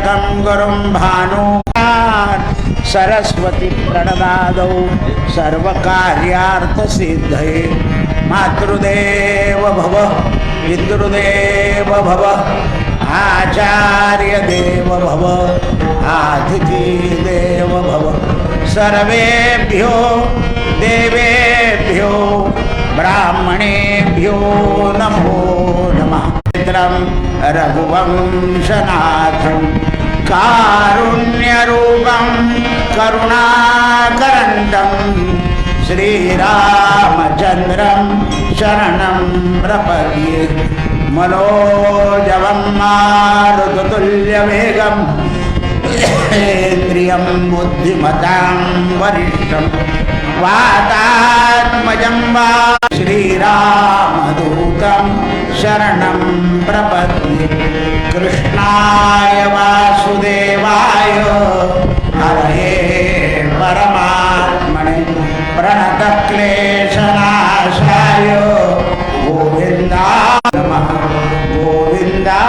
तारकं गुरुं भानु सरस्वती प्रणदादौ सर्वकार्यार्थसिद्धये मातृदेव भव पितृदेव भव आचार्य देव भव अतिथि देव भव सर्वेभ्यो देवेभ्यो ब्राह्मणेभ्यो नमो नमः। रघुवंशनाथं कारुण्यरूपं करुणाकरन्दं श्रीरामचन्द्रं शरणं प्रपद्ये। मनोजवं मारुततुल्यवेगं इन्द्रियं बुद्धिमतां वरिष्ठं वातात्मजं वा श्रीरामदूतं शरणं प्रपद्ये। कृष्णाय वासुदेवाय हरये परमात्मने प्रणतक्लेशनाशाय गोविन्दाय नमः। गोविन्दा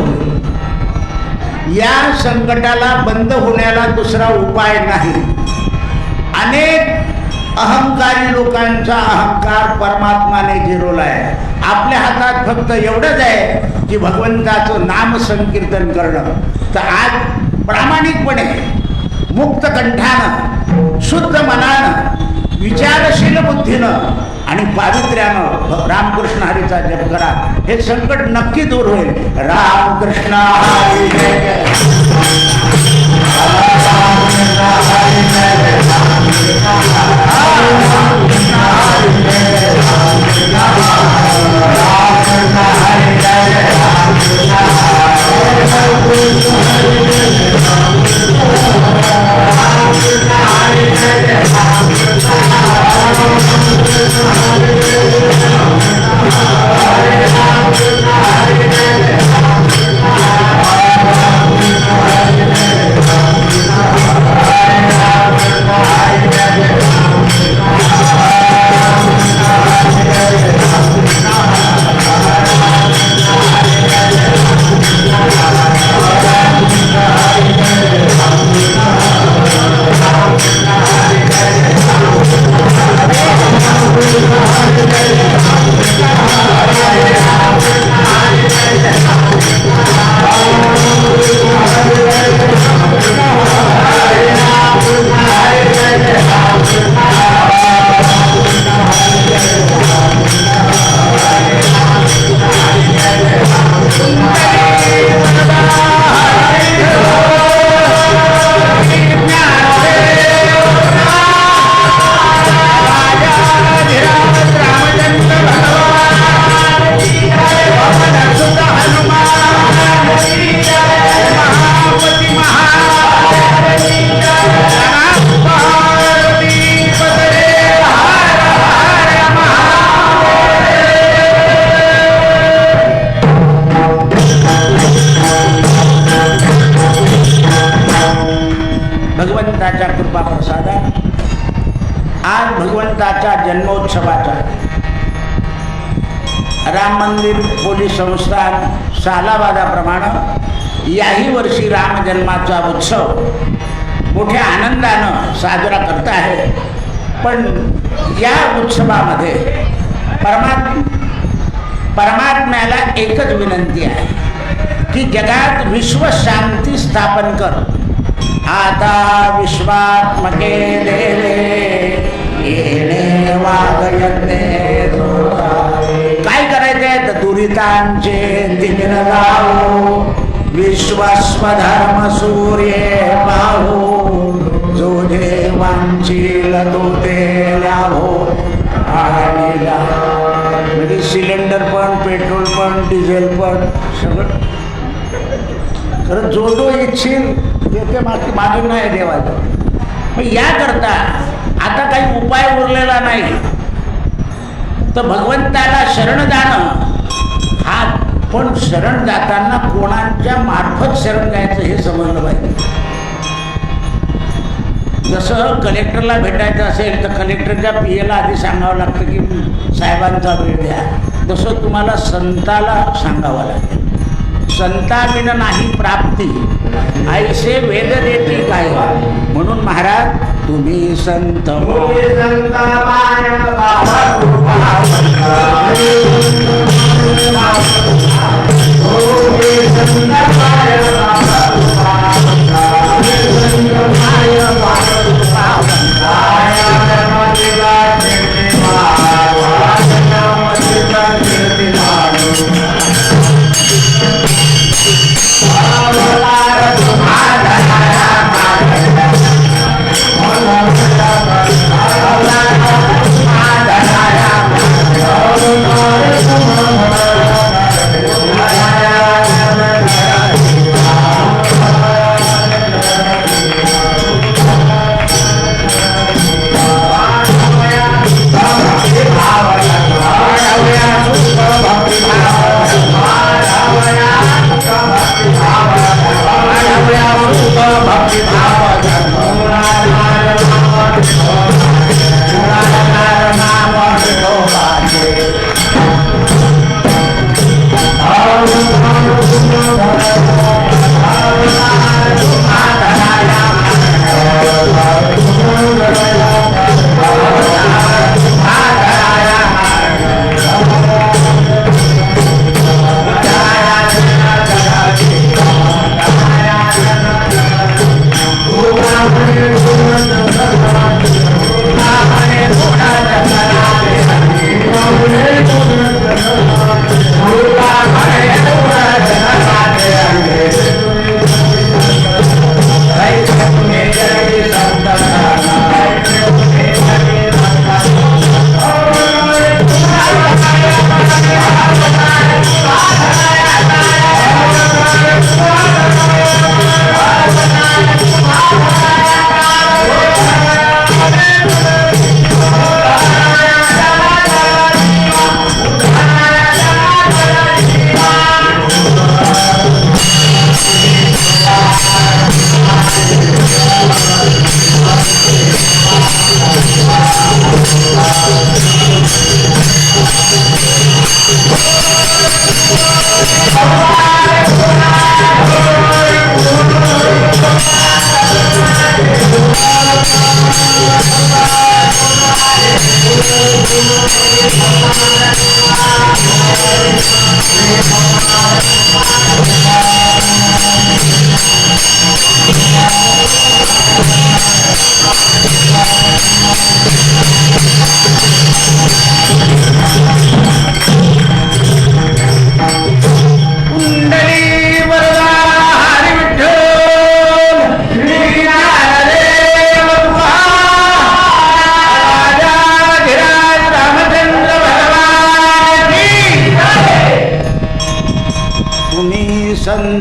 होईल. या संकटाला बंद होण्याला दुसरा उपाय नाही. अनेक अहंकारी लोकांचा अहंकार परमात्माने जिरवला आहे. आपल्या हातात फक्त एवढंच आहे की भगवंताचं नाम संकीर्तन करणं. तर आज प्रामाणिकपणे मुक्त कंठानं शुद्ध मनानं विचारशील बुद्धीनं आणि पावित्र्यानं रामकृष्ण हरीचा जप करा. हे संकट नक्की दूर होईल. रामकृष्ण हरी जय जय. भगवंताच्या कृपा प्रसादात आज भगवंताच्या जन्मोत्सवाचा राम मंदिर पोलीस संस्थान सालाबादाप्रमाणे याही वर्षी राम जन्माचा उत्सव मोठ्या आनंदानं साजरा करत आहे. पण या उत्सवामध्ये परमात्म्याला एकच विनंती आहे की जगात विश्वशांती स्थापन कर. आता विश्वात्मके देवे येणे वागयते. काय करायचंय तर दुरितांचे दिन जाओ विश्वस्वधर्म सूर्ये पाहू जो देवांची लतोते लाभो. म्हणजे सिलेंडर पण पेट्रोल पण डिझेल पण सगळं खरं जो जो इच्छील ते मागे नाही देवाचं. मग याकरता आता काही उपाय उरलेला नाही. तर भगवंताला शरण जाणं हा, पण शरण जाताना कोणाच्या मार्फत शरण जायचं हे समजलं पाहिजे. जसं कलेक्टरला भेटायचं असेल तर कलेक्टरच्या पीएला आधी सांगावं लागतं की साहेबांचा वेळ द्या. तसं तुम्हाला संताला सांगावं लागेल. संताविन नाही प्राप्ती ऐसे वेद देती काय. म्हणून महाराज तुम्ही संत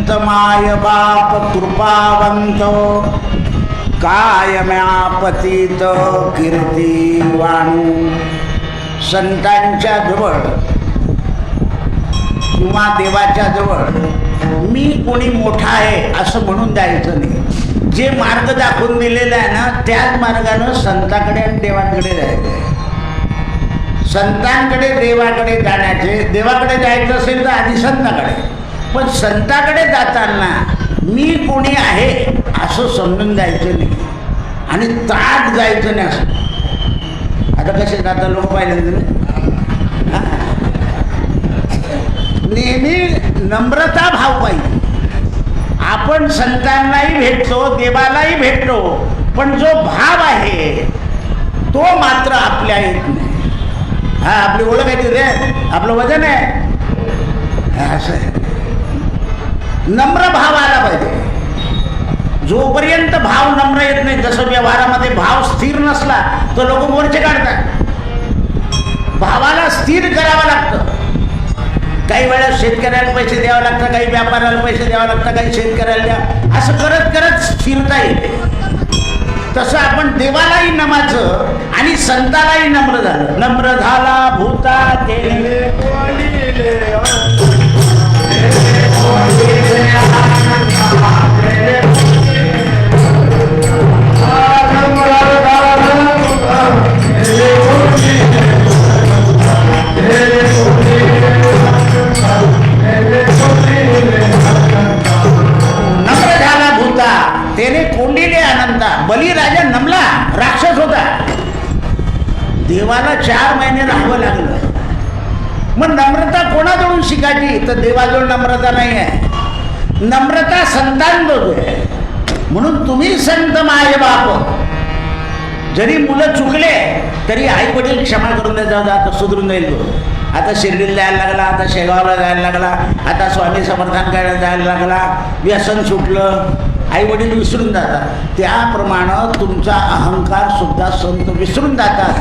संत माय बाप कृपावंत कायम्यापतीत कीर्ती वाणू. संतांच्या जवळ किंवा देवाच्या जवळ मी कोणी मोठा आहे असं म्हणून जायचं नाही. जे मार्ग दाखवून दिलेला आहे ना त्याच मार्गानं संताकडे आणि देवाकडे जायचं. संतांकडे देवाकडे जाण्याचे, देवाकडे जायचं असेल तर आधी संताकडे, पण संताकडे जाताना मी कोणी आहे असं समजून जायचं नाही आणि त्राट जायचं नाही. असं आता कसे जाता लोक पाहिले तुम्ही, नेहमी नम्रता भाव पाहिजे. आपण संतांनाही भेटतो, देवालाही भेटतो, पण जो भाव आहे तो मात्र आपल्या येत नाही. हा आपली ओळख आहे रे, आपलं वजन आहे असं आहे. नम्र भाव आला पाहिजे. जोपर्यंत भाव नम्र येत नाही, जसं व्यवहारामध्ये भाव स्थिर नसला तर लोक मोर्चे काढतात. भावाला स्थिर करावं लागतं. काही वेळा शेतकऱ्याला पैसे द्यावं लागतं, काही व्यापाऱ्याला पैसे द्यावं लागतं, काही शेतकऱ्याला द्या, असं करत करत स्थिरता येते. तसं आपण देवालाही नमाचं आणि संतालाही नम्र झालं. नम्र झाला भूता केले त्याने कोंडिले अनंता. बलिराजा नमला, राक्षस होता, देवाला 4 महिने राहावं लागलं. मग नम्रता कोणाजवळून शिकायची तर देवाजवळ नम्रता नाही आहे, नम्रता संतांजवळ आहे. म्हणून तुम्ही संत माय बाप, जरी मुलं चुकले तरी आई वडील क्षमा करून द्यायचं, आता सुधरून जाईल तो. आता शिर्डीला जायला लागला, आता शेगावला जायला लागला, आता स्वामी समर्थांकडे जायला लागला, व्यसन सुटलं, आई वडील विसरून जातात. त्याप्रमाणे तुमचा अहंकार सुद्धा संत विसरून जातात.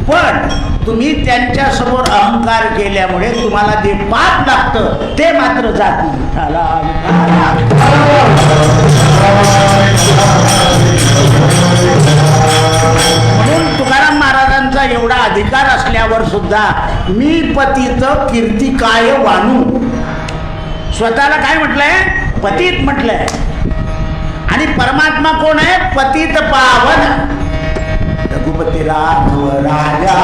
पण तुम्ही त्यांच्यासमोर अहंकार केल्यामुळे तुम्हाला जे पाप लागतं ते मात्र जात नाही. म्हणून तुकाराम महाराजांचा एवढा अधिकार असल्यावर सुद्धा मी पतित कीर्ती काय वाणू, स्वतःला काय म्हटलंय? पतित म्हटलंय. आणि परमात्मा कोण आहे? पतित पावन. रघुपती राघव राजा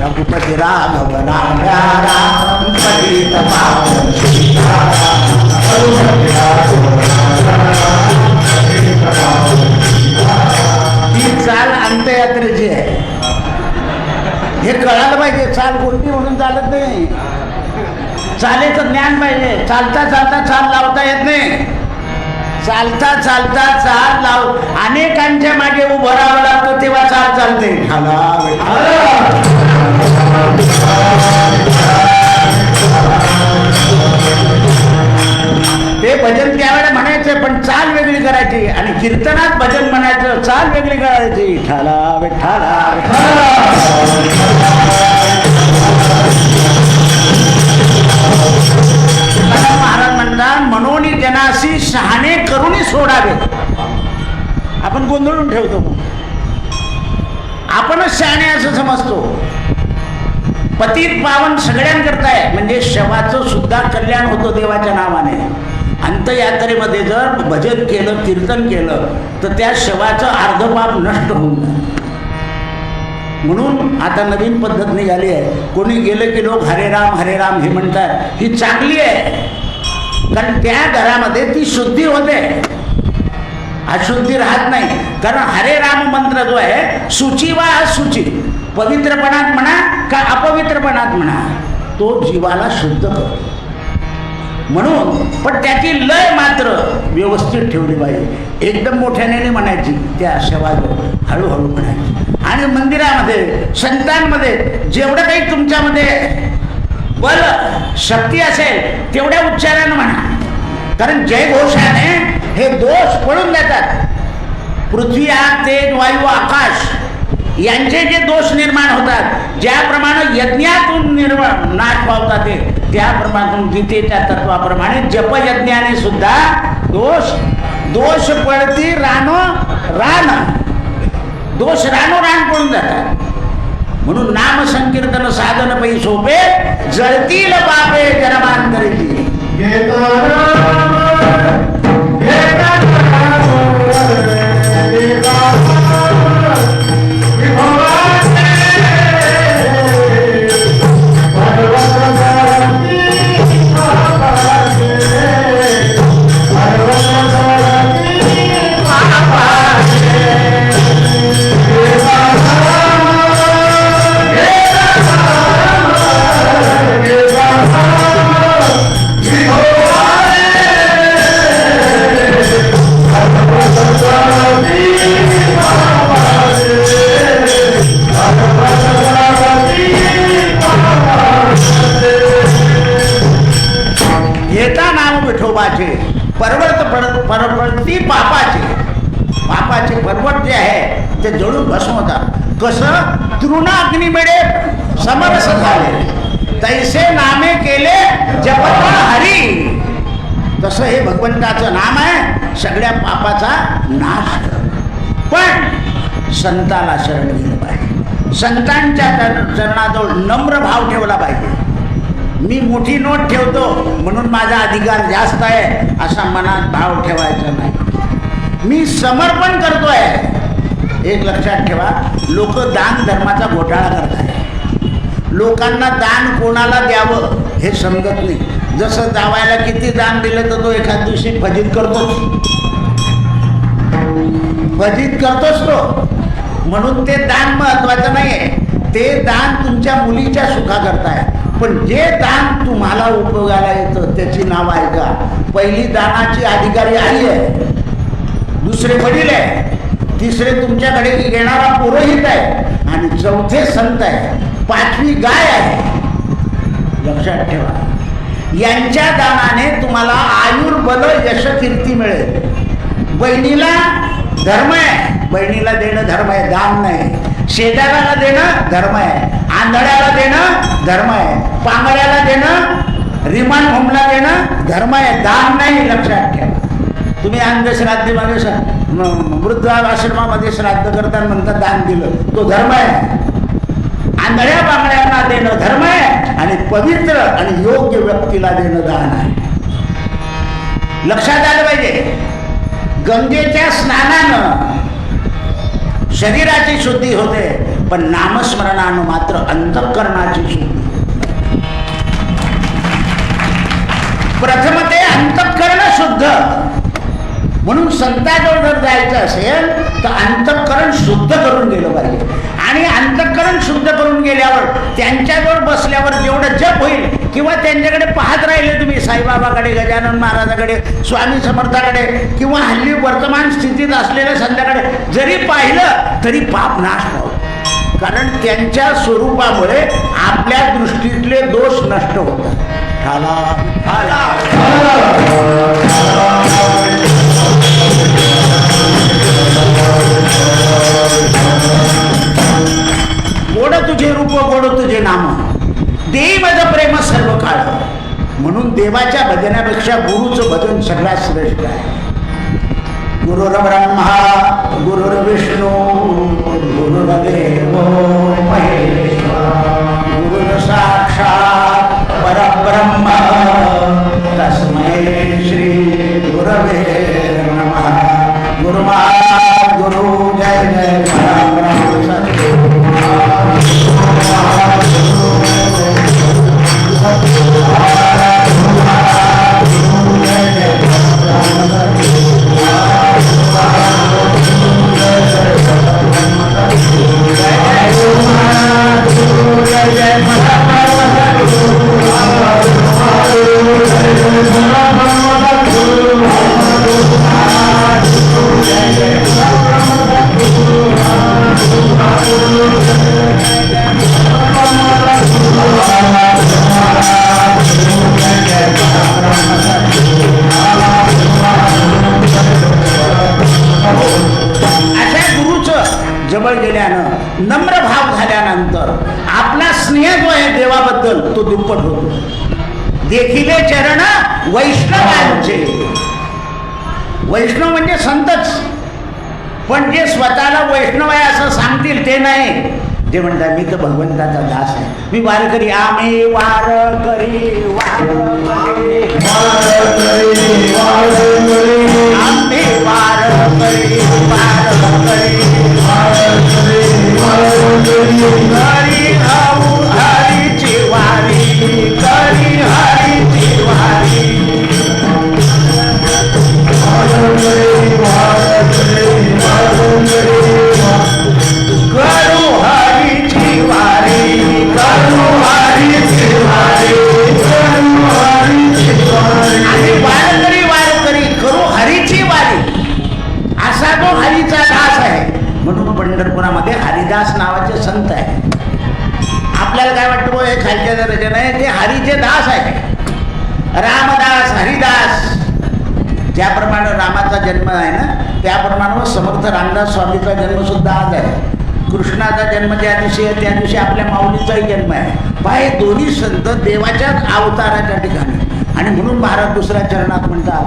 रघुपती राघव राजा पतित पावन. ही चाल अंत्ययात्रेची आहे, हे कळायला पाहिजे. चाल कोणती म्हणून चालत नाही, चालेचं ज्ञान पाहिजे. चालता चालता चाल लावता येत नाही, चालता चालता चाल लाव. अनेकांच्या मागे उभं राहावं लागतं तेव्हा चाल चालते. ते भजन त्यावेळेला म्हणायचे, पण चाल वेगळी करायची. आणि कीर्तनात भजन म्हणायचं, चाल वेगळी करायची. ठाला विठ्ठला. महाराज म्हणतात, मनोनी जनासी शहाणे करूनही सोडावे. आपण गोंधळून ठेवतो, आपणच शहाणे असं समजतो. पतित पावन सगळ्यांकरता आहे, म्हणजे शवाचं सुद्धा कल्याण होतं देवाच्या नावाने. अंत्ययात्रेमध्ये जर भजन केलं, कीर्तन केलं तर त्या शवाचं अर्धपाप नष्ट होऊन जातं. म्हणून आता नवीन पद्धत निघाली आहे. कोणी गेलं की लोक हरे राम हे म्हणतात, ही चांगली आहे. कारण त्या घरामध्ये ती शुद्धी होते, अशुद्धी राहत नाही. कारण हरे राम मंत्र जो आहे, शुची वा अशुची, पवित्रपणात म्हणा का अपवित्रपणात म्हणा, तो जीवाला शुद्ध करतो. म्हणून पण त्याची लय मात्र व्यवस्थित ठेवली पाहिजे. एकदम मोठ्याने नाही म्हणायची, त्या शवाजवळ हळूहळू म्हणायची. आणि मंदिरामध्ये संतांमध्ये जेवढं काही तुमच्यामध्ये बल शक्ती असेल तेवढ्या उच्चारानं म्हणा. कारण जयघोषाने हे दोष पळून जातात. पृथ्वी, आग, तेज, वायू, आकाश यांचे जे दोष निर्माण होतात, ज्याप्रमाणे यज्ञातून नाश पावतात ते, त्याप्रमाणे गीतेच्या तत्वाप्रमाणे जपयज्ञाने सुद्धा दोष पडती रानो रान, दोष रानो रान पडून जातात. म्हणून नाम संकीर्तन साधन पै सोपे, जळतील पापे जन्मांतरी. परवर्ती पापाचे पर्वत जे आहे ते जळून भस्म होतात. कसं तृणाग्निमिळे समरस झाले, तैसे नामे केले जपता हरी. तसं हे भगवंताचं नाम आहे, सगळ्या पापाचा नाश. पण संताला शरण गेलं पाहिजे, संतांच्या चरणाजवळ नम्र भाव ठेवला पाहिजे. मी मोठी नोट ठेवतो म्हणून माझा अधिकार जास्त आहे असा मनात भाव ठेवायचा नाही. मी समर्पण करतोय. एक लक्षात ठेवा, लोक दान धर्माचा घोटाळा करतात. लोकांना दान कोणाला द्यावं हे समजत नाही. जसं जावायला किती दान दिलं तर तो एखाद दिवशी फजित करतोच तो. म्हणून ते दान महत्वाचं नाही आहे. ते दान तुमच्या मुलीच्या सुखाकरता आहे. पण जे दान तुम्हाला उपयोगाला येतं त्याची नाव ऐका. पहिली दानाची अधिकारी आई आहे, दुसरे वडील आहे, तिसरे तुमच्याकडे येणारा पुरोहित आहे, आणि चौथे संत आहे, पाचवी गाय आहे. लक्षात ठेवा, यांच्या दानाने तुम्हाला आयुर्बल यश कीर्ती मिळेल. बहिणीला धर्म आहे, बहिणीला देणं धर्म आहे, दान नाही. शेजाऱ्याला देणं धर्म आहे, आंधळ्याला देणं धर्म आहे, पांगळ्याला देणं, रिमान होमला देणं धर्म आहे, दान नाही. लक्षात ठेवा. तुम्ही अंधश्राद्धेमध्ये वृद्ध आश्रमामध्ये श्राद्ध करताना म्हणता दान दिलं, तो धर्म आहे. आंधळ्या पांगळ्यांना देणं धर्म आहे, आणि पवित्र आणि योग्य व्यक्तीला देणं दान आहे. लक्षात आलं पाहिजे. गंगेच्या स्नानानं शरीराची शुद्धी होते, पण नामस्मरणानं मात्र अंतःकरणाची शुद्धी. प्रथम ते अंतःकरण शुद्ध. म्हणून संतांजवळ जर जायचं असेल तर अंतःकरण शुद्ध करून गेलं पाहिजे. आणि अंतःकरण शुद्ध करून गेल्यावर त्यांच्याजवळ बसल्यावर जेवढं जप होईल, किंवा त्यांच्याकडे पाहत राहिले तुम्ही, साईबाबाकडे, गजानन महाराजाकडे, स्वामी समर्थाकडे, किंवा हल्ली वर्तमान स्थितीत असलेल्या संतांकडे जरी पाहिलं तरी पाप नाश पावतो. कारण त्यांच्या स्वरूपामुळे आपल्या दृष्टीतले दोष नष्ट होतात. गोड तुझे रूप, गोड तुझे नाम, देई माझ प्रेम सर्व काळ. म्हणून देवाच्या भजनापेक्षा गुरुचं भजन सगळ्यात श्रेष्ठ आहे. गुरुर्ब्रह्मा गुरुर्विष्णू गुरुर्देव महेश्वरा, गुरुर् साक्षात परब्रह्म तस्मै श्री गुरवे नमः. गुरुमाता गुरु जय जय Jai देवाबद्दल तो दुप्पट होतो. देखिले चरण वैष्णवांचे. वैष्णव म्हणजे संतच, पण जे स्वतःला वैष्णव आहे असं सांगतील ते नाही. जे म्हणतात मी तर भगवंताचा दास आहे, मी वारकरी, आम्ही वारकरी वारकरी आम्ही वारकरी वारकरी खाऊ हरीची वारी, करी हरीची वारी. करू हरीची वारी, करू हरीची वारी, करू हरीची वारी. आणि वारकरी वारकरी करू हरीची वारी, असा तो हरीचा दास आहे. म्हणून पंढरपुरामध्ये हरिदास नावाचे संत आहे. आपल्याला काय वाटतं हे खालच्या दर्जाचे नाही, ते हरीचे दास आहे. रामदास हरिदास. ज्याप्रमाणे रामाचा जन्म आहे ना, त्याप्रमाणे समर्थ रामदास स्वामीचा जन्म सुद्धा आज आहे. कृष्णाचा जन्म ज्या दिवशी आहे त्या दिवशी आपल्या माऊलीचाही जन्म आहे. पहा, हे दोन्ही संत देवाच्याच अवताराच्या ठिकाणी. आणि म्हणून महाराज दुसऱ्या चरणात म्हणतात,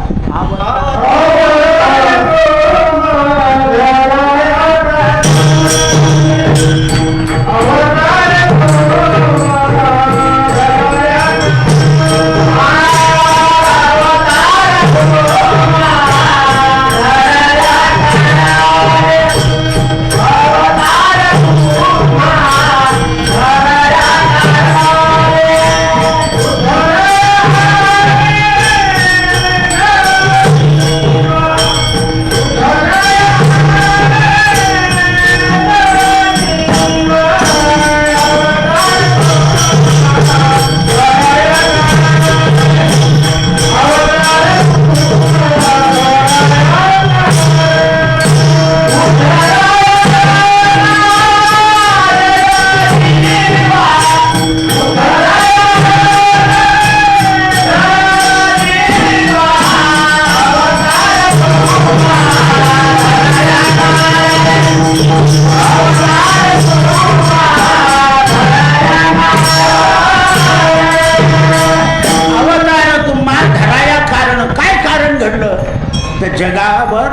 जगावर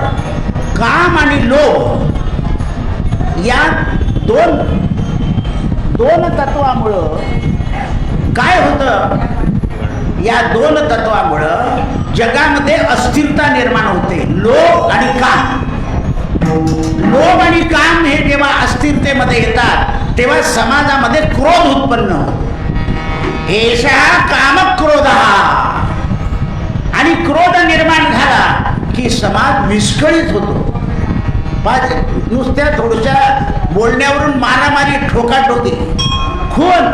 काम आणि लोभ या दोन तत्वामुळं काय होतं. या दोन तत्वामुळं जगामध्ये अस्थिरता निर्माण होते. लोभ आणि काम. लोभ आणि काम हे जेव्हा अस्थिरतेमध्ये येतात तेव्हा समाजामध्ये क्रोध उत्पन्न होतो. एषा कामक्रोध. आणि क्रोध निर्माण झाला की समाज विस्कळीत होतो. नुसत्या थोड्याशा बोलण्यावरून मारामारी, ठोकाठोकी, खून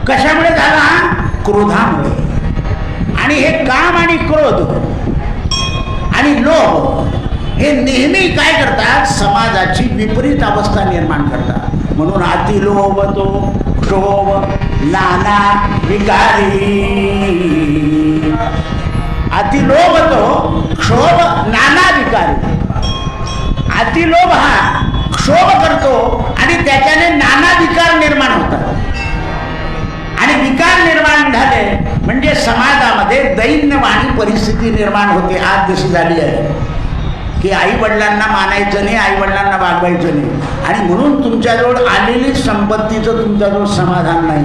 कशामुळे झाला? क्रोधामुळे. आणि हे काम आणि क्रोध आणि लोभ हे नेहमी काय करतात? समाजाची विपरीत अवस्था निर्माण करतात. म्हणून अतिलोभ तो क्षोभ नाना विकारी. अतिलोभ तो क्षोभ नाना विकारी. अतिलोभ हा क्षोभ करतो आणि त्याच्याने नाना विकार निर्माण होतात. आणि विकार निर्माण झाले म्हणजे समाजामध्ये दैन्यवाणी परिस्थिती निर्माण होते. आज जशी झाली आहे की आई वडिलांना मानायचं नाही, आई वडिलांना वागवायचं नाही. आणि म्हणून तुमच्याजवळ आलेली संपत्तीचं तुमच्याजवळ समाधान नाही.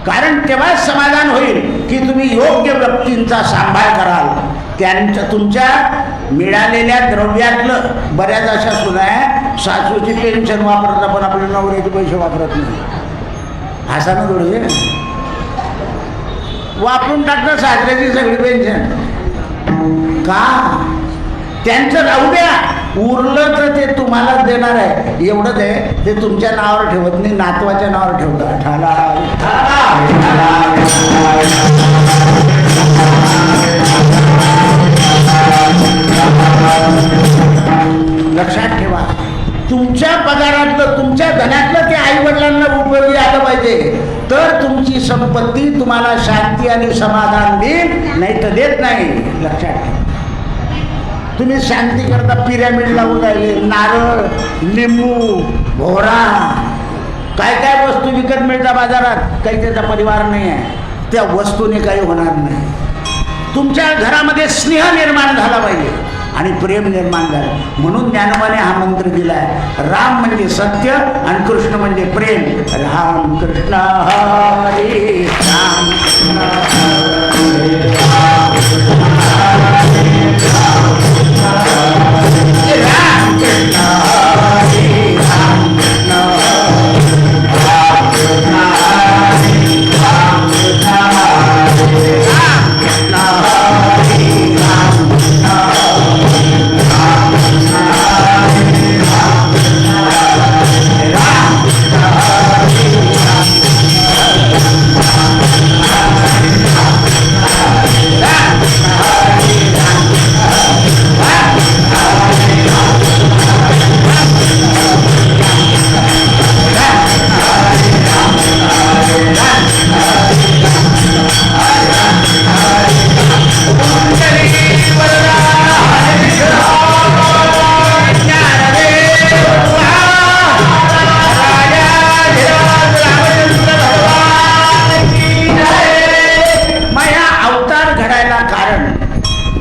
कारण तेव्हाच समाधान होईल की तुम्ही योग्य व्यक्तींचा सांभाळ कराल. त्यांच्या तुमच्या मिळालेल्या द्रव्यातलं बऱ्याच अशा सुद्धा आहे, सासूची पेन्शन वापरत पण आपल्या नवऱ्याचे पैसे वापरत नाही. असा ना थोडे वापरून टाकतं सासऱ्याची सगळी पेन्शन. का? त्यांचं राहू द्या, उरलं तर ते तुम्हालाच देणार आहे. एवढंच आहे, ते तुमच्या नावावर ठेवत नाही, नातवाच्या नावावर ठेवतात. लक्षात ठेवा, तुमच्या पगारातलं, तुमच्या धनातलं ते आई वडिलांना उपयोगी आलं पाहिजे, तर तुमची संपत्ती तुम्हाला शांती आणि समाधान देईल, नाही तर देत नाही. लक्षात ठेवा. तुम्ही शांती करता पिरॅमिड लावून राहिले, नारळ, लिंबू, भोरा, काय काय वस्तू विकत मिळतात बाजारात, काही त्याचा परिवार नाही आहे, त्या वस्तूने काही होणार नाही. तुमच्या घरामध्ये स्नेह निर्माण झाला पाहिजे आणि प्रेम निर्माण झालं. म्हणून ज्ञानोबाने हा मंत्र दिलाय, राम म्हणजे सत्य आणि कृष्ण म्हणजे प्रेम. राम कृष्ण हरे राम कृष्ण हरे राम राम कृष्ण हरे राम कृष्ण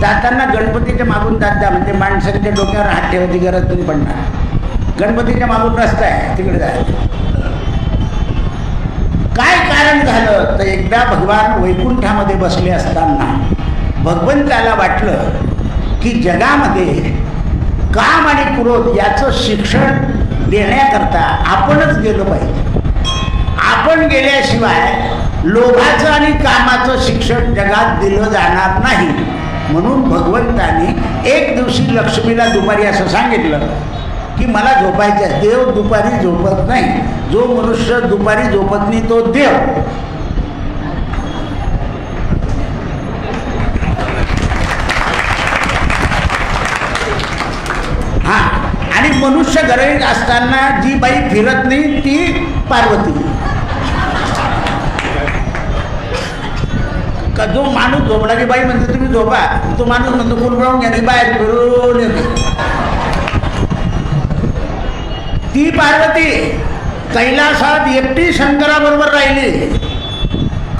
जाताना गणपतीच्या मागून जात जा, म्हणजे माणसाच्या डोक्यावर हात ठेवायची गरज नाही पडणार. गणपतीच्या मागून रस्ता आहे, तिकडे जायचं. काय कारण झालं तर एकदा भगवान वैकुंठामध्ये बसले असताना भगवंताला वाटलं की जगामध्ये काम आणि क्रोध याचं शिक्षण देण्याकरता आपणच गेलो पाहिजे. आपण गेल्याशिवाय लोभाचं आणि कामाचं शिक्षण जगात दिलं जाणार नाही. म्हणून भगवंताने एक दिवशी लक्ष्मीला दुपारी असं सांगितलं की मला झोपायचं आहे. देव दुपारी झोपत नाही, जो मनुष्य दुपारी झोपत नाही तो देव. हा, आणि मनुष्य घरी असताना जी बाई फिरत नाही ती पार्वती. का जो माणूस झोपला की बाई म्हणते तुम्ही झोपा, तो माणूस म्हणतो कुलबळून घ्या बाहेर फिरून येते. ती पार्वती कैलासात एकटी शंकराबरोबर राहिली,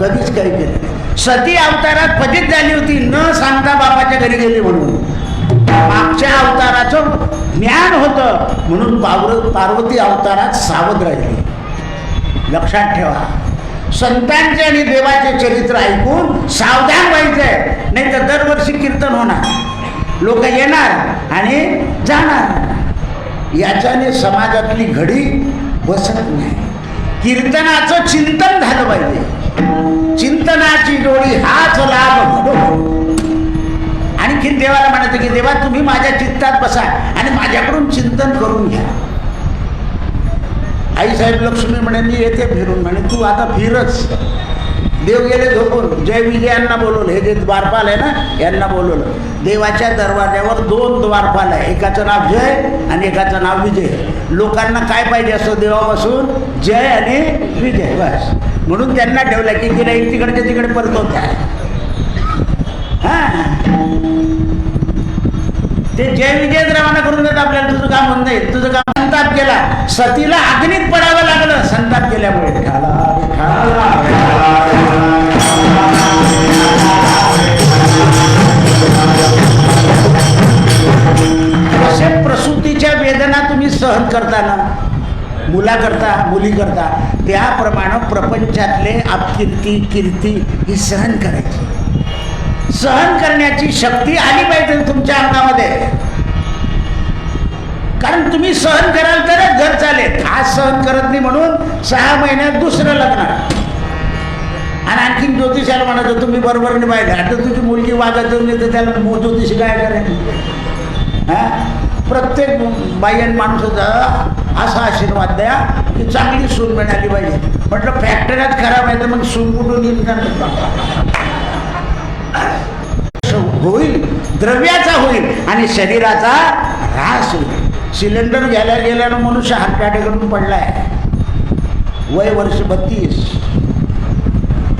कधीच काही केलं. सती अवतारात फजित झाली होती, न सांगता बापाच्या घरी गेली म्हणून. मागच्या अवताराचं ज्ञान होतं म्हणून पार्वती अवतारात सावध राहिली. लक्षात ठेवा, संतांचे आणि देवाचे चरित्र ऐकून सावधान व्हायचंय, नाही तर दरवर्षी कीर्तन होणार, लोक येणार आणि जाणार. याच्याने समाजातली घडी बसत नाही. कीर्तनाचं चिंतन झालं पाहिजे. चिंतनाची जोडी हाच लाभ घडो. आणखीन देवाला म्हणायचं की देवा तुम्ही माझ्या चित्तात बसा आणि माझ्याकडून चिंतन करून घ्या. आईसाहेब लक्ष्मी म्हणे मी येते फिरून, म्हणे तू आता फिरच. देव गेले झोपून. जय विजय यांना बोलवलं, हे जे द्वारपाल आहे ना यांना बोलवलं. देवाच्या दरवाज्यावर 2 द्वारपाल आहे, एकाचं नाव जय आणि एकाचं नाव विजय. लोकांना काय पाहिजे असं देवापासून? जय आणि विजय, बस. म्हणून त्यांना ठेवलं की गिराईक तिकडच्या तिकडे परतवत आहे. हा, ते जय विजय रवाना करून देत आपल्याला. तुझं काम होत नाही, तुझं काम. संताप केला, सतीला अग्नीत पडावं लागलं संताप केल्यामुळे. असे प्रसूतीच्या वेदना तुम्ही सहन करताना, मुलाकरता मुली करता, त्याप्रमाणे प्रपंचातले अपकीर्ती कीर्ती ही सहन करायची. सहन करण्याची शक्ती आली पाहिजे तुमच्या अंगामध्ये. कारण तुम्ही सहन कराल तरच घर चालेल. आज सहन करत नाही म्हणून 6 महिन्यात दुसरं लग्न. आणि आणखीन ज्योतिषाला म्हणायचं तुम्ही बरोबर नाही पाहिजे. आता तुझी मुलगी वागत नाही तर त्याला ज्योतिष काय करेल? हा, प्रत्येक बाई आणि माणसाचा असा आशीर्वाद द्या की चांगली सून मिळाली पाहिजे. म्हटलं फॅक्टरीत खराब आहे तर मग सून कुठून येईल? होईल, द्रव्याचा होईल आणि शरीराचा ऱ्हास होईल. सिलेंडर घ्यायला गेल्यानं मनुष्य हातकाटेकडून पडलाय. वय वर्ष 32.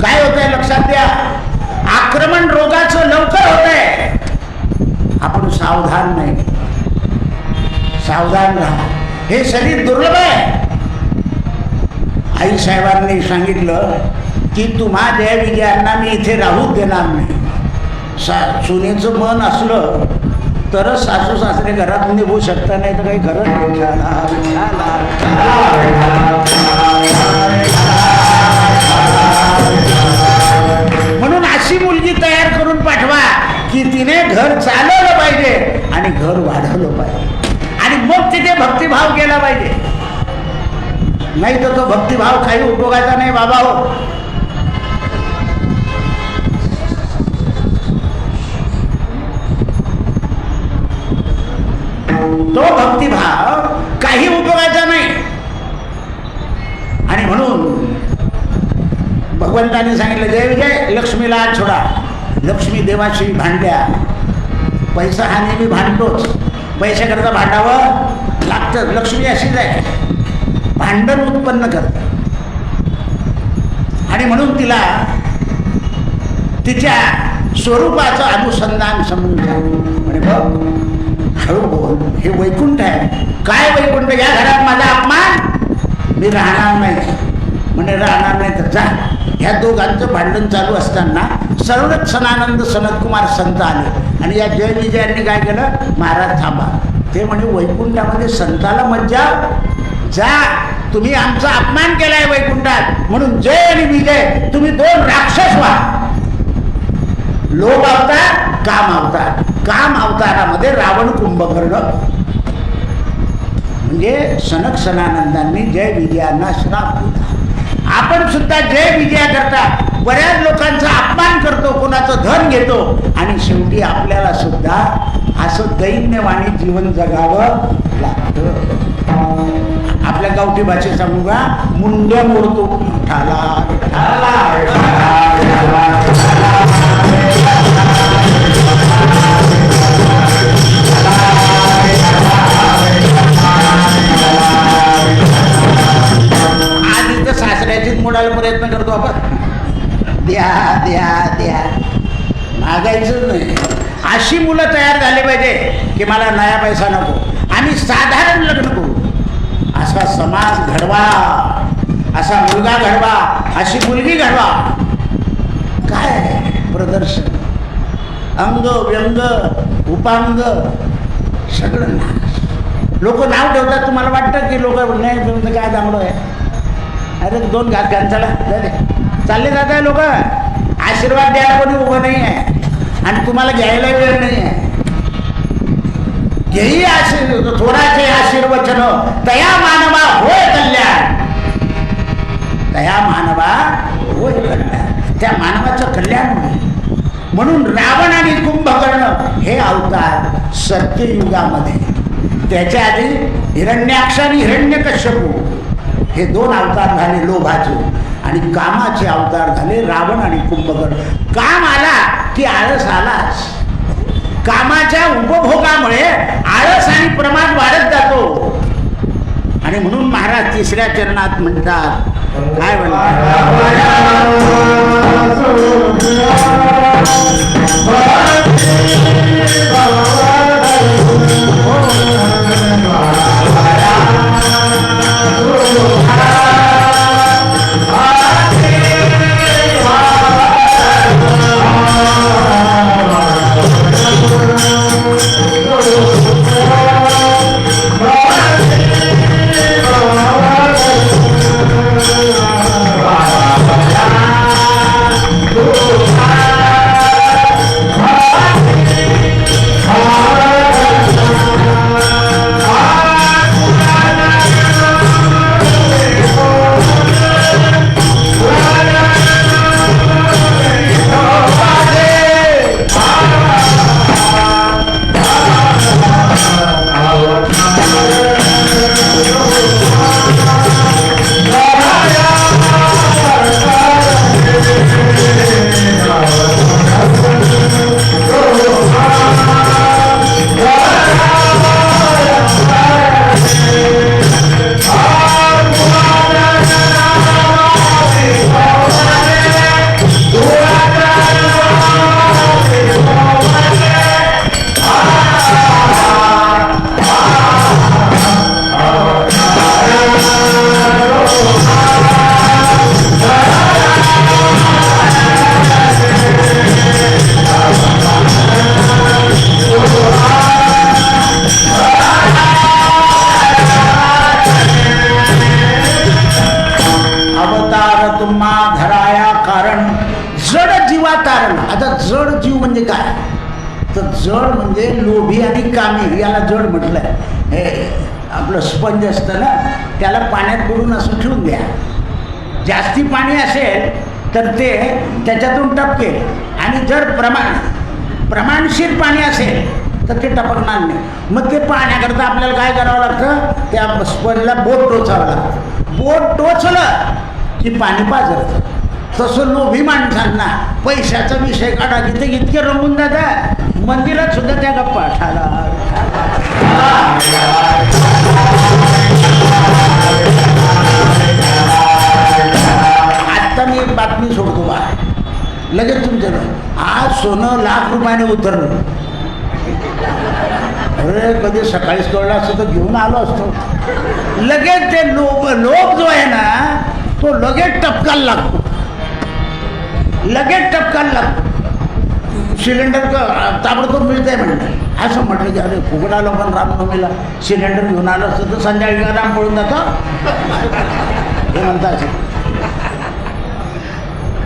काय होत आहे लक्षात द्या, आक्रमण रोगाचं लवकर होत आहे. आपण सावधान नाही, सावधान राहा. हे शरीर दुर्लभ आहे. आईसाहेबांनी सांगितलं की तुम्हा जय विजयांना मी इथे राहूच देणार नाही. सुनेचं मन असलं तरच सासू सासरे घरात निभू शकता, नाही तर काही गरज नाही. म्हणून अशी मुलगी तयार करून पाठवा की तिने घर चालवलं पाहिजे आणि घर वाढवलं पाहिजे, आणि मग तिथे भक्तिभाव केला पाहिजे. नाही तर तो भक्तिभाव काही उपयोगाचा नाही बाबा हो. तो भक्तिभाव काही उपयोगाचा नाही. आणि म्हणून भगवंताने सांगितलं जय विजय लक्ष्मीला आत सोडा. लक्ष्मी देवाशी भांडल्या. पैसा हा नेहमी भांडतोच, पैशाकरता भांडावं लागतं. लक्ष्मी अशीच आहे, भांडण उत्पन्न करते. आणि म्हणून तिला तिच्या स्वरूपाचं अनुसंधान समजून म्हणे बघ हळू बोल, हे वैकुंठ आहे. काय वैकुंठ? या घरात माझा अपमान, मी राहणार नाही. म्हणे राहणार नाही तर जा. ह्या दोघांचं भांडण चालू असताना संरक्षणानंद सनतकुमार संत आले आणि या जय विजयांनी काय केलं, महाराज थांबा. ते म्हणे वैकुंठामध्ये संताला मज्जा, जा, तुम्ही आमचा अपमान केलाय वैकुंठात, म्हणून जय आणि विजय तुम्ही दोन राक्षस व्हा. लोभ अवतार, काम अवतार. काम अवतारामध्ये रावण कुंभकर्ण. म्हणजे सनक सनानंदांनी जय विजयांना श्राप दिला. आपण सुद्धा जय विजया करता बऱ्याच लोकांचा अपमान करतो, कोणाचं धन घेतो, आणि शेवटी आपल्याला सुद्धा असं दैन्यवाणी जीवन जगावं लागतं. आपल्या गावठी भाषेत सांगू का, मुंड्या मोडतो ठाला. आज इथं सासऱ्याचीच मोडायला प्रयत्न करतो आपण. द्या द्या द्या, मागायचं नाही. अशी मुलं तयार झाली पाहिजे की मला नया पैसा नको, आम्ही साधारण लग्न करू. असा समाज घडवा, असा मुलगा घडवा, अशी मुलगी घडवा. काय प्रदर्शन, अंग व्यंग उपांग सगळं नाश. लोक नाव ठेवतात. तुम्हाला वाटतं की लोक नाही काय दांगडो आहे, अरे दोन घात घाल चला चालले जात आहे लोक. आशीर्वाद द्यायला कोणी उभं नाही आहे आणि तुम्हाला घ्यायला वेळ नाही आहे. घेई थोराचे आशीर्वचन तया मानवा होय कल्याण. तया मानवा होय कल्याण. त्या मानवाचं कल्याण होईल. म्हणून रावण आणि कुंभकर्ण हे अवतार सत्ययुगामध्ये, त्याच्या आधी हिरण्याक्ष आणि हिरण्यकश्यपू हे दोन अवतार झाले लोभाचे, आणि कामाचे अवतार झाले रावण आणि कुंभकर्ण. काम आला की आळस आलाच. कामाच्या उपभोगामुळे आळस आणि प्रमाद वाढत जातो. आणि म्हणून महाराज तिसऱ्या चरणात म्हणतात, काय म्हणतात, जन्मा धराया कारण जड जीवा तारण. आता जड जीव म्हणजे काय, तर जड म्हणजे लोभी आणि कामी, याला जड म्हटलंय. हे आपलं स्पंज असतं ना, त्याला पाण्यात बुडून असं ठेवून द्या. जास्ती पाणी असेल तर ते त्याच्यातून टपकेल, आणि जर प्रमाणशीर पाणी असेल तर ते टपकणार नाही. मग ते पाण्याकरता आपल्याला काय करावं लागतं, त्या स्पंजला बोट टोचावं लागतं. बोट टोचलं की पाणी पाझरतं. तसं लोभी माणसांना पैशाचा विषय काढा की ते इतके रमून जातात, मंदिरात सुद्धा त्या गप्पा ठाला. आत्ता मी एक बातमी सोडतो बा, लगेच तुमच्याकडे. आज सोनं लाख रुपयाने उतरलं. अरे कधी सकाळीच कळलं असतं तर घेऊन आलो असतो. लगेच ते लोभ जो आहे ना, तो लगेच टपकायला लागतो, लगेच टपकायला लागतो. सिलेंडर ताबडतोब मिळतंय म्हणतात. असं म्हटलं की अरे फुकट आलो, पण रामनवमीला सिलेंडर घेऊन आलं असतं तर संध्याकाळी राम पळून जातो हे म्हणतात.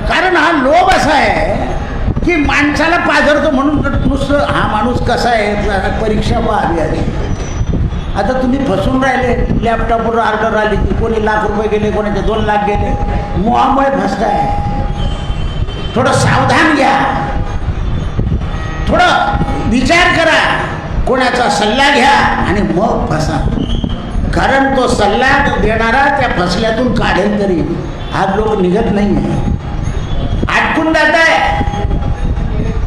कारण हा लोभ असा आहे की माणसाला पाझरतो. म्हणून नुसतं हा माणूस कसा आहे, परीक्षा पाहावी आली. आता तुम्ही फसून राहिले. लॅपटॉपवर ऑर्डर आली की कोणी लाख रुपये गेले, कोणाचे 2 लाख गेले. मोहामुळे फसताय. थोडं सावधान घ्या, थोडं विचार करा, कोणाचा सल्ला घ्या आणि मग फसा. कारण तो सल्ला देणारा त्या फसल्यातून काढेल तरी आज लोक निघत नाही आहे, अटकून जात आहे.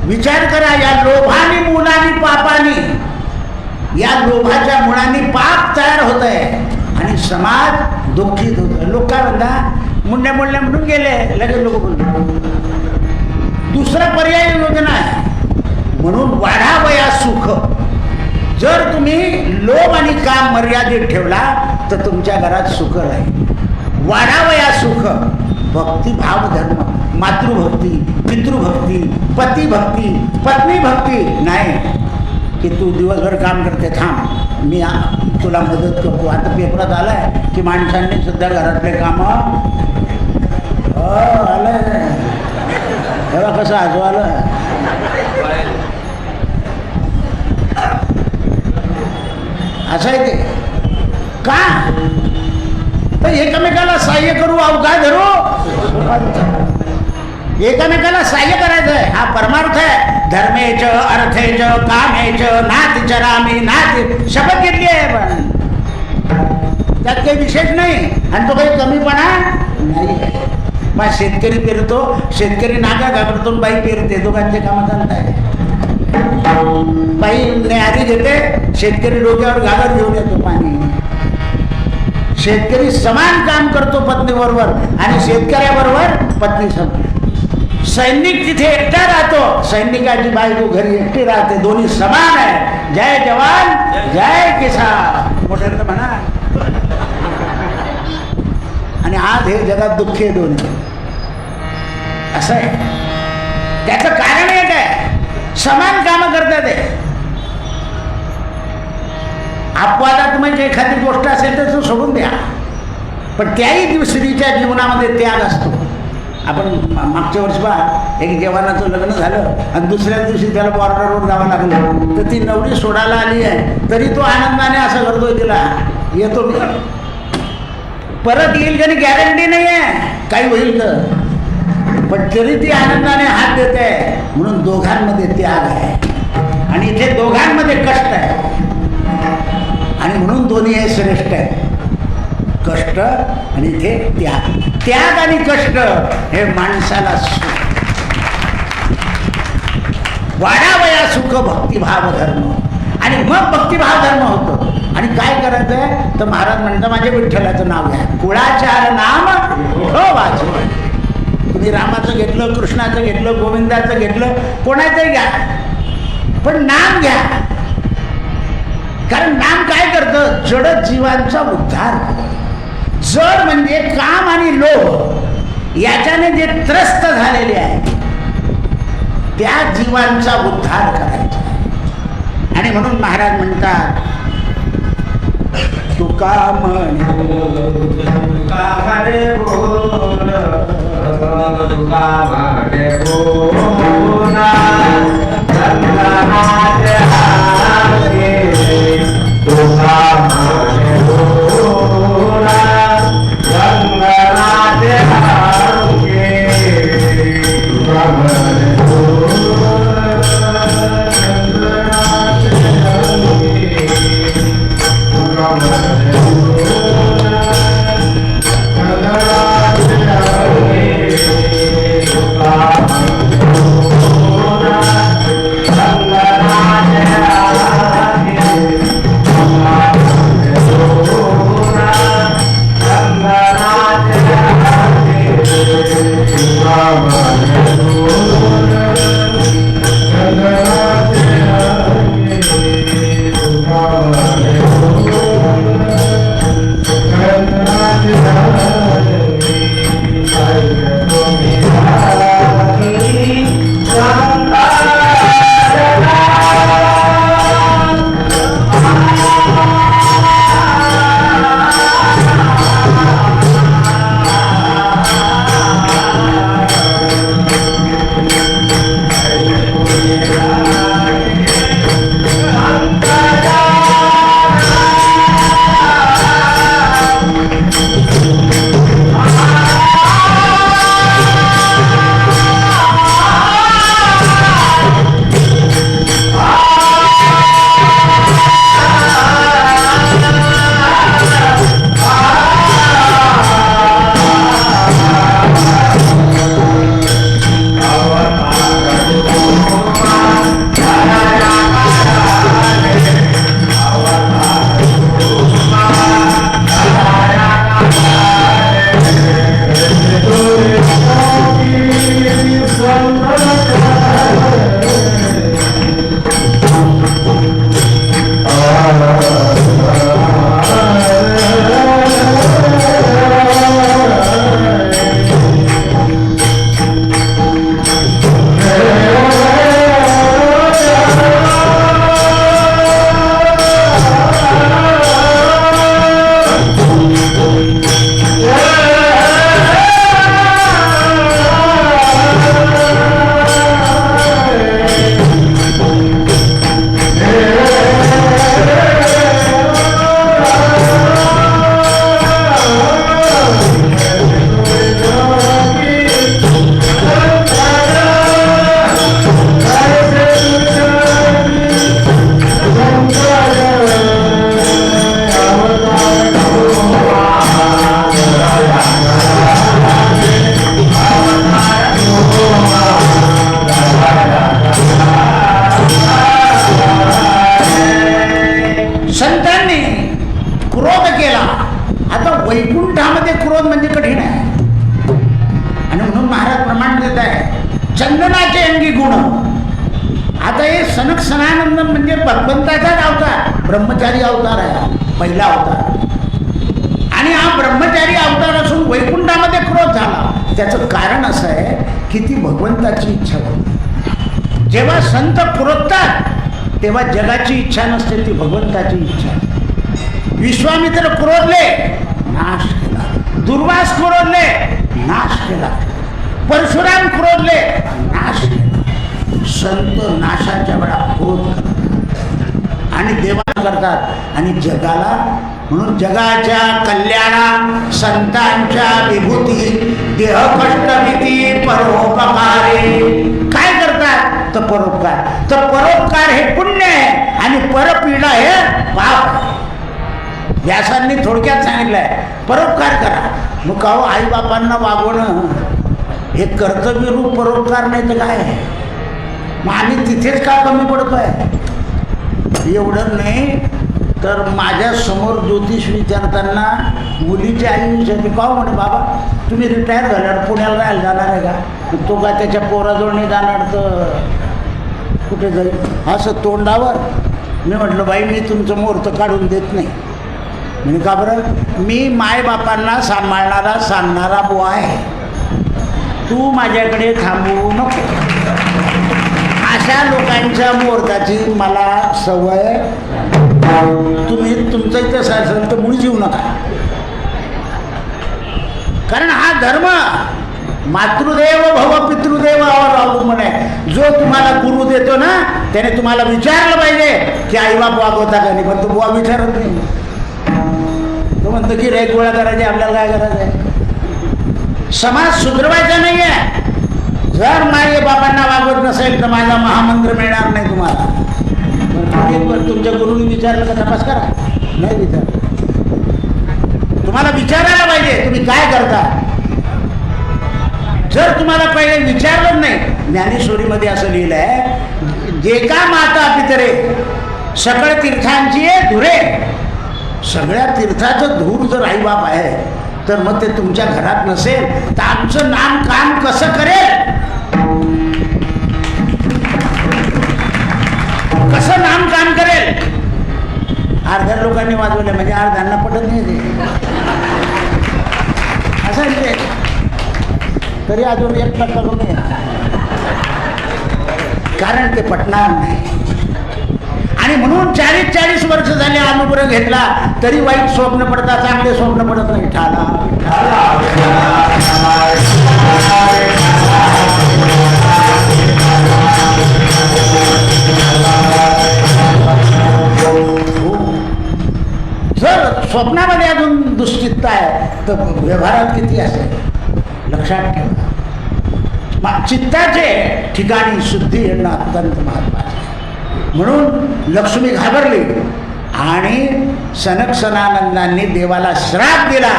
विचार करा, या लोभानी मुलानी पापानी, या लोभाच्या मुळांनी पाप तयार होत आहे आणि समाज दुःखित होत. लोक काय म्हणतात, मुंड्या मुंड्या म्हणून गेले, लगेच लोक बोलतात. दुसरा पर्याय योजना आहे. म्हणून वाढावया सुख. जर तुम्ही लोभ आणि काम मर्यादित ठेवला तर तुमच्या घरात सुख राहील. वाढावया सुख. भक्तिभाव धर्म, मातृभक्ती, पितृभक्ती, पतिभक्ती, पत्नीभक्ती नाही की तू दिवसभर काम करते, थांब मी तुला मदत करतो. आता पेपरात आलाय की माणसांनी सुद्धा घरातले कामं आलंय. तेव्हा कसं आजू आलं. असं आहे ते का, तर एकमेकाला सहाय्य करू, अवघा धरू. एकमेकाला सहाय्य करायचं आहे, हा परमार्थ आहे. धर्मेच अर्थेच कामेच नाथ चरामी नाथ शपथ घेतली आहे, पण त्यात काही विशेष नाही आणि तो काही कमीपणा नाही. मग शेतकरी पेरतो, शेतकरी नागा घाबरतो, बाई पेरते, दोघांचे कामं चालत आहे. बाई न्यारी घेते, शेतकरी डोक्यावर घागर घेऊन येतो पाणी. शेतकरी समान काम करतो पत्नीबरोबर आणि शेतकऱ्याबरोबर पत्नी समान. सैनिक तिथे एकटा राहतो, सैनिकाची बायको घरी एकटी राहते, दोन्ही समान आहे. जय जवान जय किसान मोठ्यानं म्हणा. आणि आज हे जगात दुःख आहे दोन्ही. असं आहे. त्याचं कारण एक आहे, समान कामं करतात. अपवादात म्हणजे एखादी गोष्ट असेल तर तो सोडून द्या, पण त्याही स्त्रीच्या जीवनामध्ये त्याग असतो. आपण मागच्या वर्षी पहा, एक जवानाचं लग्न झालं आणि दुसऱ्या दिवशी त्याला बॉर्डरवर जावं लागलं, तर ती नवरी सोडायला आली आहे तरी तो आनंदाने असं करतोय, तिला येतो मी, परत येईल का गॅरंटी नाही आहे, काही होईल तर, पण तरी ती आनंदाने हात देते. म्हणून दोघांमध्ये त्याग आहे आणि इथे दोघांमध्ये कष्ट आहे आणि म्हणून दोन्ही हे श्रेष्ठ आहे. कष्ट आणि इथे त्याग. त्याग आणि कष्ट हे माणसाला सुख. वाढावया सुख भक्तिभाव धर्म. आणि मग भक्तिभाव धर्म होतो. आणि काय करायचं आहे तर महाराज म्हणतात, माझ्या विठ्ठलाचं नाव घ्या. कुळाचार नाम हो वाचो. तुम्ही रामाचं घेतलं, कृष्णाचं घेतलं, गोविंदाचं घेतलं, कोणाचंही घ्या, पण नाम घ्या. कारण नाम काय करतं, जड जीवांचा उद्धार. जड म्हणजे काम आणि लोभ याच्याने जे त्रस्त झालेले आहे त्या जीवांचा उद्धार करायचा. आणि म्हणून महाराज म्हणतात, तुका म्हणे तुका म्हणे बोला रंगनाथ हाके तुका म्हणे बोला रंगनाथ हाके तुका म्हणे वैकुंठामध्ये क्रोध म्हणजे कठीण आहे. आणि म्हणून महाराज प्रमाण देत आहे चंदनाचे अंगी गुण. आता हे सनक सनानंद म्हणजे भगवंताचाच अवतार, ब्रह्मचारी अवतार आहे, पहिला अवतार. आणि हा ब्रह्मचारी अवतार असून वैकुंठामध्ये क्रोध झाला. त्याचं कारण असं आहे की ती भगवंताची इच्छा होती. जेव्हा संत क्रोधतात तेव्हा जगाची इच्छा नसते, ती भगवंताची इच्छा. विश्वामित्र क्रोधले, नाश केला. दुर्वास क्रोधले, नाश केला. परशुराम क्रोधले, नाश केला. संत नाशाच्या वेळा क्रोध करतात आणि देवा करतात आणि जगाला, म्हणून जगाच्या कल्याणा संतांच्या विभूती देह कष्टभीती परोपकारे. काय करतात तर परोपकार. तर परोपकार हे पुण्य आहे आणि परपीडा हे पाप. व्यासांनी थोडक्यात सांगितलंय परोपकार करा. मग का हो आई बापांना वागवणं हे कर्तव्य रूप परोपकार नाही तर काय आहे. मग आम्ही तिथेच का कमी पडतोय. एवढं नाही तर माझ्या समोर ज्योतिष विचारताना मुलीची आई विचारते का हो म्हणे बाबा तुम्ही रिटायर झाल्यावर पुण्याला राहायला जाणार आहे का. तो का त्याच्या पोराजवळ नाही जाणार तर कुठे जाईल असं तोंडावर. मी म्हटलं बाई मी तुमचं मुहूर्त काढून देत नाही. म्हणजे का बरं, मी मायबापांना सांभाळणारा सांगणारा बुवा आहे, तू माझ्याकडे थांबवू नको. अशा लोकांच्या मुहूर्ताची मला सवय. तुम्ही तुमचं इथं असेल तर मुळी जीव नका. कारण हा धर्म मातृदेव भव पितृदेवावर अवलंबून आहे. जो तुम्हाला गुरु देतो ना त्याने तुम्हाला विचारलं पाहिजे की आई बाप वागवता का नाही, पण तो बुवा विचारत नाही. तो म्हणतो की रेक गोळा करायचे, आपल्याला काय करायचं आहे. समाज सुधरवायचा नाही आहे. जर माझे बाबांना वागवत नसेल तर माझा महामंत्र मिळणार नाही तुम्हाला. पण तुमच्या गुरुनी विचारलं का तपास करा, नाही विचार. तुम्हाला विचारायला पाहिजे तुम्ही काय करता. जर तुम्हाला पहिले विचारलं नाही, ज्ञानेश्वरीमध्ये असं लिहिलं आहे, जे का माता पितरे सकळ तीर्थांची धुरे. सगळ्या तीर्थाचं धूर जर आईबाप आहे तर मग ते तुमच्या घरात नसेल तर आमचं नाम काम कसं करेल. कसं नाम काम करेल. अर्ध्या लोकांनी वाजवलं म्हणजे अर्ध्यांना पटत नाही ते असं आहे. तरी अजून 1% कमी आहे, कारण ते पटणार नाही. आणि म्हणून 40 वर्ष झाले अनुग्रह घेतला तरी वाईट स्वप्न पडतात, चांगले स्वप्न पडत नाही. ठाला जर स्वप्नामध्ये अजून दुश्चित्त आहे तर व्यवहारात किती असेल लक्षात ठेवा. चित्ताचे ठिकाणी शुद्धी येणं अत्यंत महत्त्वाचं आहे. म्हणून लक्ष्मी घाबरली आणि सनक सनानंदांनी देवाला श्राप दिला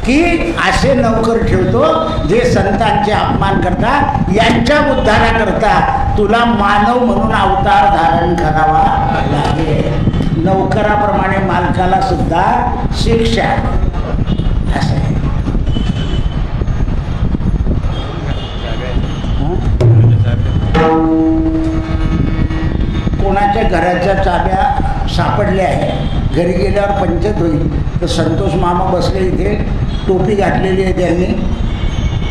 की असे नौकर ठेवतो जे संतांचे अपमान करता, यांच्या उद्धाराकरता तुला मानव म्हणून अवतार धारण करावा लागेल. नौकराप्रमाणे मालकाला सुद्धा शिक्षा असं आहे. कोणाच्या घराच्या चाब्या सापडल्या आहे, घरी गेल्यावर पंचायत होईल तर संतोष मामा बसले इथे, टोपी घातलेली आहे त्यांनी,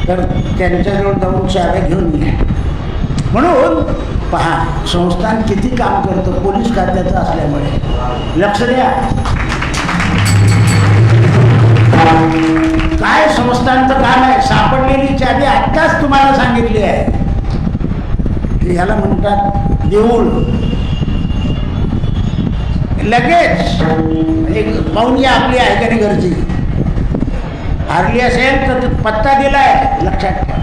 तर त्यांच्याजवळ जाऊन चाब्या घेऊन या. म्हणून पहा संस्थान किती काम करतं पोलीस खात्याचं असल्यामुळे. लक्ष द्या काय संस्थांचं काम आहे. सापडलेली चाबी आत्ताच तुम्हाला सांगितली आहे की ह्याला म्हणतात देऊळ. लगेच एक पाहून या आपली आहे का नाही घरची, हारली असेल तर पत्ता दिलाय लक्षात ठेवा.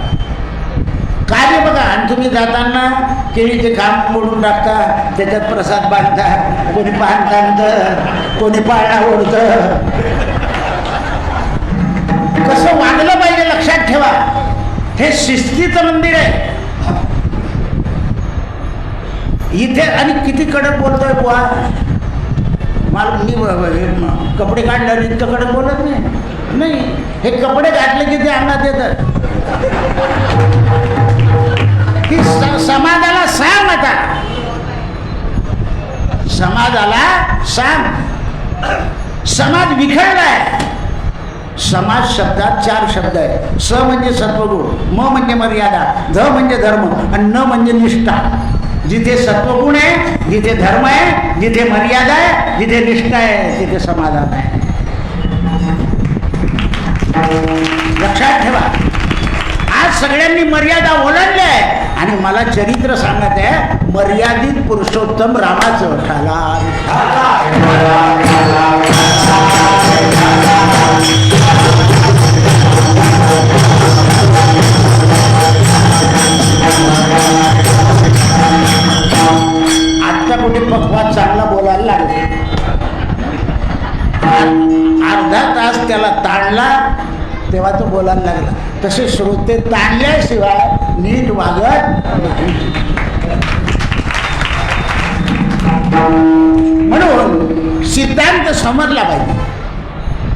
कार्य बघा. आणि तुम्ही जाताना केळीचे खांब मोडून टाकता, त्याच्यात प्रसाद बांधता, कोणी पान ताणतं, कोणी पाळणा ओढतं. कसं वागलं पाहिजे लक्षात ठेवा. हे शिस्तीचं मंदिर आहे इथे. आणि किती कडक बोलतोय बुवा. मला मी कपडे काढल्यावर इतकं कडक बोलत नाही. हे कपडे घातले की ते अंगात येतात की समाजाला सांग. आता समाजाला सांग. समाज विखरलाय. समाज शब्दात 4 शब्द आहे. स म्हणजे सत्वगुण, म म्हणजे मर्यादा, ध म्हणजे धर्म आणि न म्हणजे निष्ठा. जिथे सत्वगुण आहे, जिथे धर्म आहे, जिथे मर्यादा आहे, जिथे निष्ठा आहे, तिथे समाधान आहे. लक्षात ठेवा. आज सगळ्यांनी मर्यादा ओलांडल्या आहे आणि मला चरित्र सांगत आहे मर्यादित पुरुषोत्तम रामाचं. आजचा कुठे पक्वाद चांगला बोलायला लागले, अर्धा तास त्याला ताणला तेव्हा तो बोलायला लागला. तसे श्रोते ताणल्याशिवाय नीट वागत नाही. म्हणून सिद्धांत समजला पाहिजे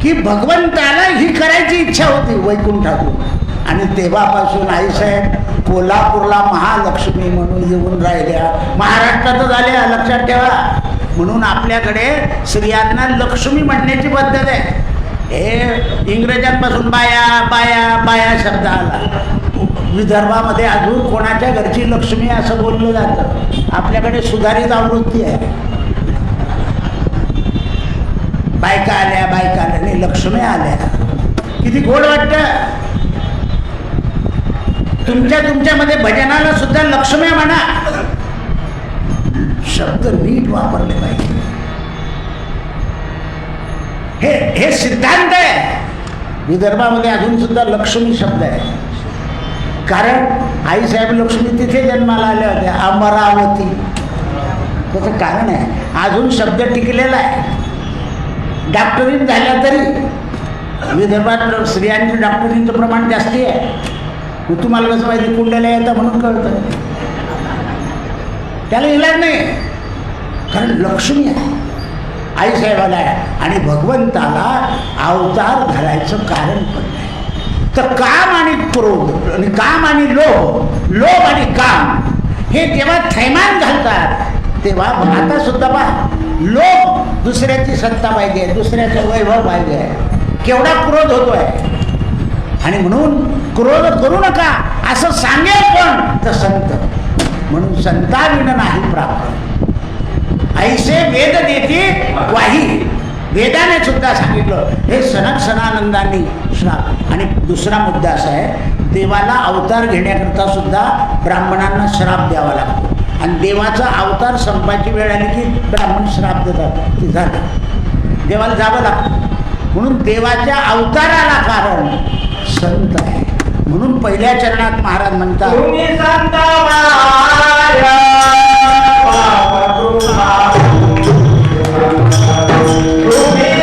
की भगवंताला ही करायची इच्छा होती वैकुंठातून. आणि तेव्हापासून आईसाहेब कोल्हापूरला महालक्ष्मी म्हणून येऊन राहिल्या, महाराष्ट्रातच आल्या. लक्षात ठेवा. म्हणून आपल्याकडे स्त्रियांना लक्ष्मी म्हणण्याची पद्धत आहे. हे इंग्रजांपासून बाया बाया बाया शब्द आला. विदर्भामध्ये अजून कोणाच्या घरची लक्ष्मी असं बोललं जातं. आपल्याकडे सुधारित आवृत्ती आहे. बायका आल्या, बायका आल्या नाही, लक्ष्मी आल्या. किती गोड वाटतं. तुमच्यामध्ये भजनाला सुद्धा लक्ष्मी म्हणा, शब्द नीट वापरले पाहिजे. हे सिद्धांत आहे. विदर्भामध्ये अजून सुद्धा लक्ष्मी शब्द आहे. कारण आईसाहेब लक्ष्मी तिथे जन्माला आल्या होत्या, अमरावती. त्याचं कारण आहे, अजून शब्द टिकलेला आहे. डॉक्टरीन झाल्या तरी विदर्भात स्त्रियांच्या डॉक्टरींचं प्रमाण जास्ती आहे. मग तुम्हाला कसं माहिती? कुंडल्या येतं म्हणून कळतं. त्याला इलाज नाही, कारण लक्ष्मी आहे, आईसाहेबाला आहे. आणि भगवंताला अवतार धरायचं कारण पण नाही. तर काम आणि क्रोध आणि काम आणि लोभ आणि काम हे जेव्हा थैमान घालतात तेव्हा आता सुद्धा लोभ दुसऱ्याची सत्ता पाहिजे, दुसऱ्याचं वैभव पाहिजे, केवढा क्रोध होतोय. आणि म्हणून क्रोध करू नका असं सांगेल कोण? तर संत. म्हणून संताविण नाही प्राप्त, ऐसे वेद देते वाही. वेदाने सुद्धा सांगितलं हे सनक सनानंदांनी श्राप. आणि दुसरा मुद्दा असा आहे, देवाला अवतार घेण्याकरता सुद्धा ब्राह्मणांना श्राप द्यावा लागतो. आणि देवाचा अवतार संपायची वेळ आली की ब्राह्मण श्राप देतात, ते झालं, देवाला जावं लागतं. म्हणून देवाच्या अवताराला कारण संत आहे. म्हणून पहिल्या चरणात महाराज म्हणतात, तुम्ही संत माया पाप कृपा. तुम्ही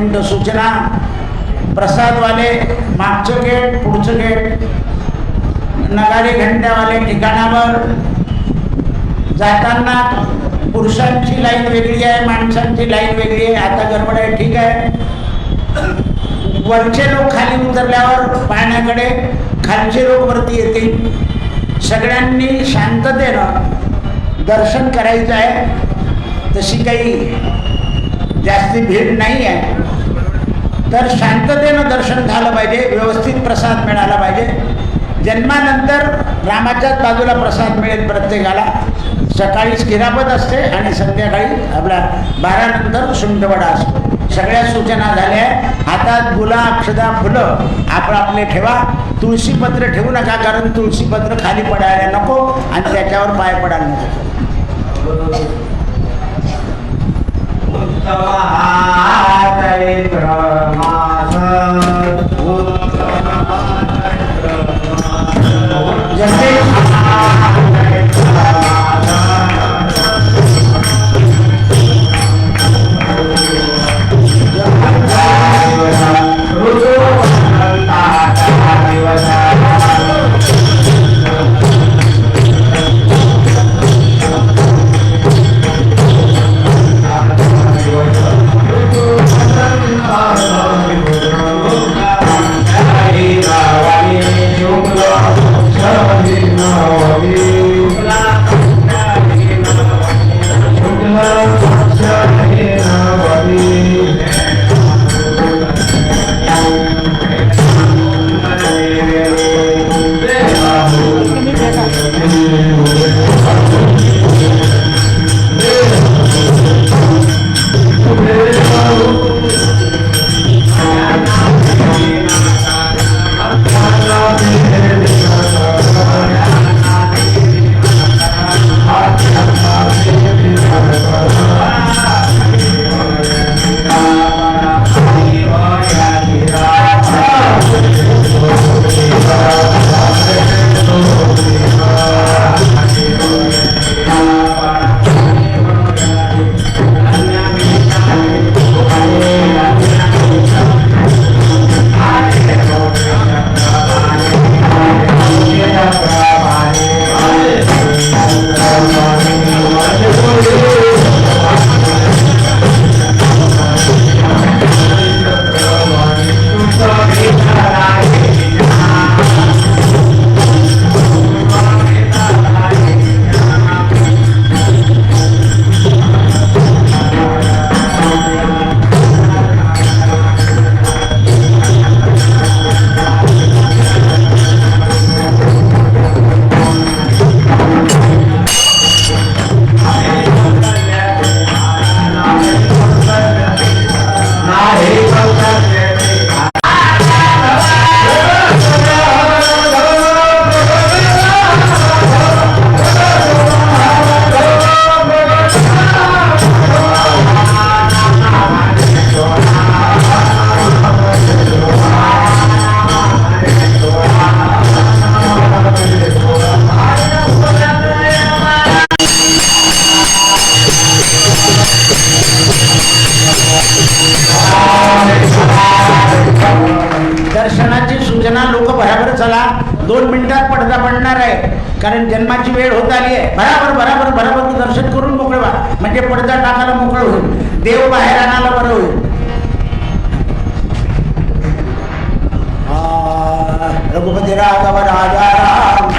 संत सूचना. प्रसादवाले मागचं गेट, पुढचं गेट, नगारे घंट्यावाले ठिकाणावर. जाताना पुरुषांची लाईन वेगळी आहे, माणसांची लाईन वेगळी आहे. आता गडबड आहे, ठीक आहे. वरचे लोक खाली उतरल्यावर पाण्याकडे, खालचे लोक वरती येतील. सगळ्यांनी शांततेनं दर्शन करायचं आहे. तशी काही जास्ती भीड नाही आहे, तर शांततेनं दर्शन झालं पाहिजे, व्यवस्थित प्रसाद मिळाला पाहिजे. जन्मानंतर रामाच्याच बाजूला प्रसाद मिळेल प्रत्येकाला. सकाळीच खिरापत असते आणि संध्याकाळी आपला 12 नंतर सुंठवडा असतो. सगळ्या सूचना झाल्या. हातात गुलाब, अक्षदा, फुलं आपले ठेवा. तुळशीपत्र ठेवू नका, कारण तुळशीपत्र खाली पडायला नको आणि त्याच्यावर पाय पडायला नको. दर्शनाची सूचना लोक बराबर चला. 2 मिनिटात पडदा पडणार आहे, कारण जन्माची वेळ होत आली आहे. बराबर बराबर बराबर दर्शन करून मोकळे व्हा, म्हणजे पडदा टाकायला मोकळं होईल, देव बाहेर आणायला बरं होईल. रघुपती राघव राजा राम